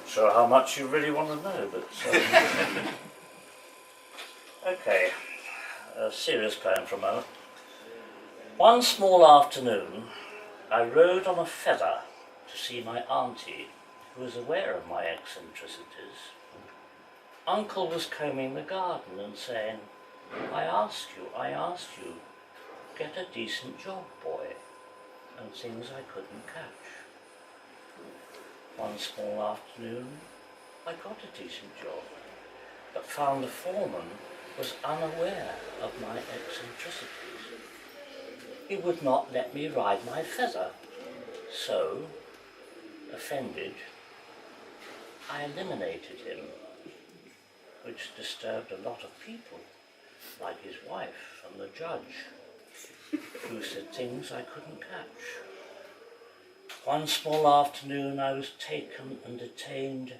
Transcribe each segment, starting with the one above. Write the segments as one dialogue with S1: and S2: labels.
S1: sure how much you really want to know, but okay, a serious poem for a moment. One small afternoon, I rode on a feather to see my auntie, who was aware of my eccentricities. Uncle was combing the garden and saying, I asked you, get a decent job, boy, and things I couldn't catch. One small afternoon, I got a decent job, but found the foreman was unaware of my eccentricities. He would not let me ride my feather, so, offended, I eliminated him, which disturbed a lot of people, like his wife and the judge, who said things I couldn't catch. One small afternoon I was taken and detained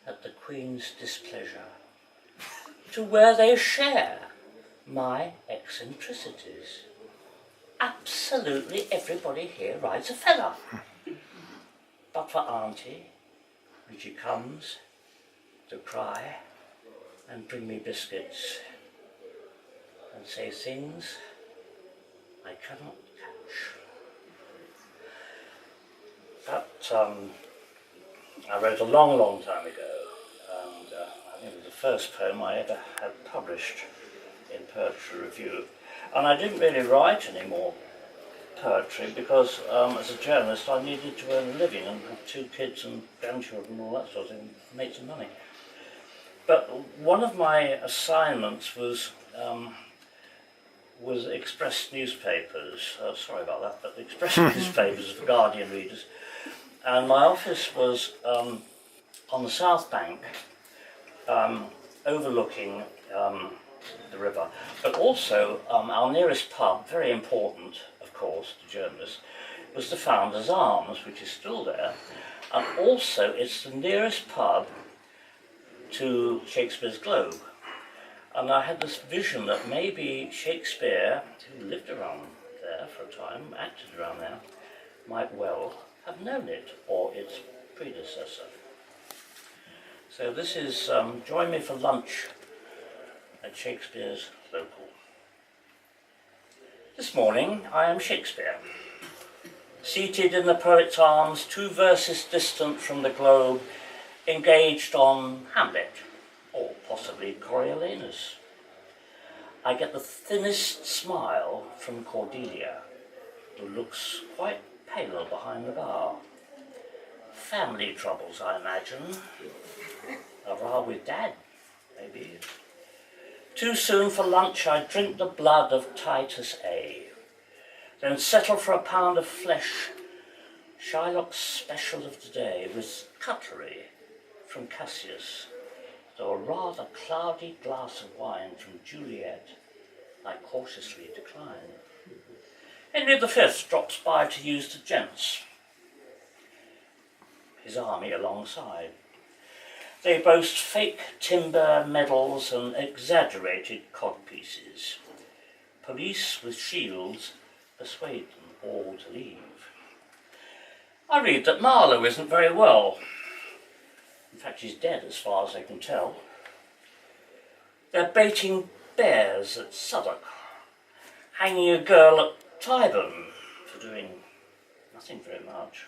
S1: at the Queen's displeasure, to where they share my eccentricities. Absolutely everybody here rides a feather. But for Auntie, when she comes to cry and bring me biscuits and say things I cannot catch. That I wrote a long, long time ago, and I think it was the first poem I ever had published in Poetry Review. And I didn't really write any more poetry because as a journalist I needed to earn a living and have 2 kids and grandchildren and all that sort of thing, make some money. But one of my assignments was Express newspapers, sorry about that, but Express newspapers for Guardian readers. And my office was on the South Bank, overlooking the river, but also our nearest pub, very important, of course, to journalists, was the Founder's Arms, which is still there, and also it's the nearest pub to Shakespeare's Globe. And I had this vision that maybe Shakespeare, who lived around there for a time, acted around there, might well have known it, or its predecessor. So this is Join Me for Lunch at Shakespeare's Local. This morning I am Shakespeare, seated in the poet's arms, 2 verses distant from the Globe, engaged on Hamlet, or possibly Coriolanus. I get the thinnest smile from Cordelia, who looks quite pale behind the bar. Family troubles, I imagine. A row with Dad, maybe. Too soon for lunch I drink the blood of Titus A, then settle for a pound of flesh, Shylock's special of today, with cutlery from Cassius, though a rather cloudy glass of wine from Juliet I cautiously decline. Henry V drops by to use the gents, his army alongside. They boast fake timber medals and exaggerated codpieces. Police with shields persuade them all to leave. I read that Marlowe isn't very well. In fact, he's dead as far as I can tell. They're baiting bears at Southwark, hanging a girl at Tyburn for doing nothing very much.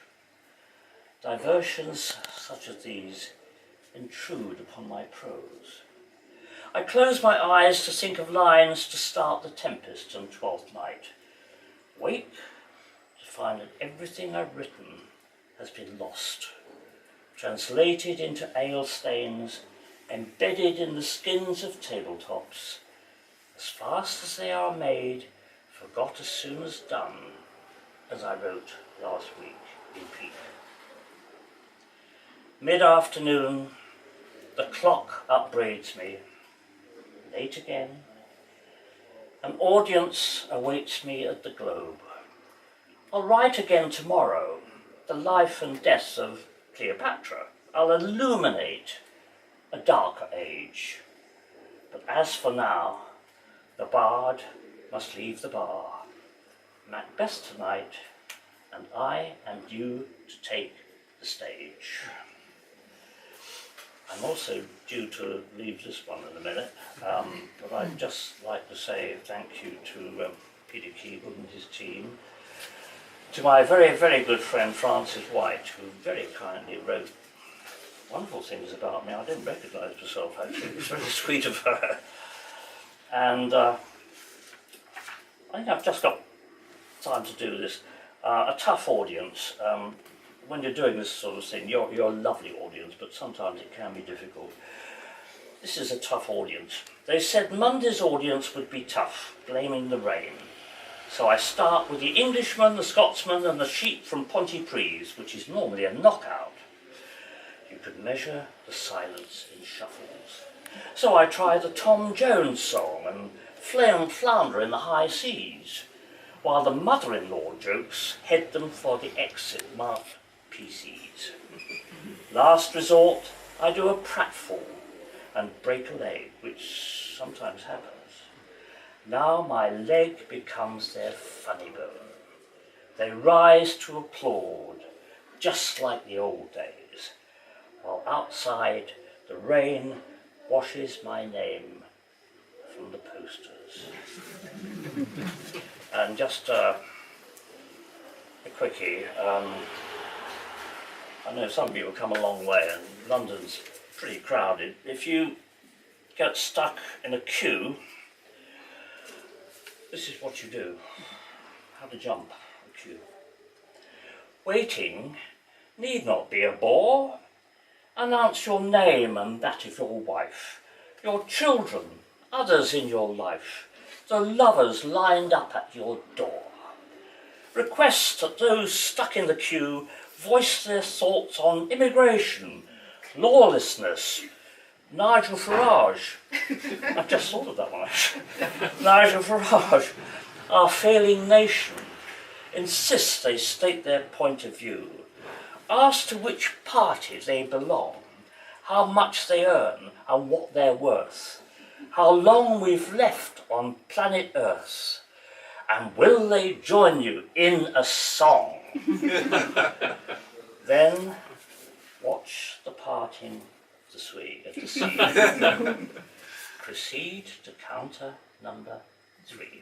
S1: Diversions such as these intrude upon my prose. I close my eyes to think of lines to start The Tempest and Twelfth Night. Wake to find that everything I've written has been lost, translated into ale stains, embedded in the skins of tabletops, as fast as they are made, forgot as soon as done, as I wrote last week in Peak. Mid-afternoon, the clock upbraids me. Late again. An audience awaits me at the Globe. I'll write again tomorrow, the life and death of Cleopatra. I'll illuminate a darker age. But as for now, the bard must leave the bar. Macbeth tonight, and I am due to take the stage. I'm also due to leave this one in a minute, but I'd just like to say thank you to Peter Keeble and his team, to my very, very good friend Frances White, who very kindly wrote wonderful things about me. I didn't recognise myself, actually. It was very sweet of her. And I think I've just got time to do this. A tough audience. When you're doing this sort of thing, you're a lovely audience, but sometimes it can be difficult. This is a tough audience. They said Monday's audience would be tough, blaming the rain. So I start with the Englishman, the Scotsman and the sheep from Pontypridd, which is normally a knockout. You could measure the silence in shuffles. So I try the Tom Jones song and Flounder in the High Seas, while the mother-in-law jokes head them for the exit marked PCs. Last resort, I do a pratfall and break a leg, which sometimes happens. Now my leg becomes their funny bone. They rise to applaud, just like the old days, while outside the rain washes my name from the posters. And just a quickie, I know some of you have come a long way and London's pretty crowded. If you get stuck in a queue, this is what you do. How to jump a queue. Waiting need not be a bore. Announce your name and that of your wife, your children, others in your life, the lovers lined up at your door. Request that those stuck in the queue voice their thoughts on immigration, lawlessness, Nigel Farage. I've just thought of that one actually. Nigel Farage, our failing nation. Insist they state their point of view. Ask to which party they belong, how much they earn and what they're worth, how long we've left on planet Earth, and will they join you in a song? Then watch the parting of the sea. Proceed to counter number 3.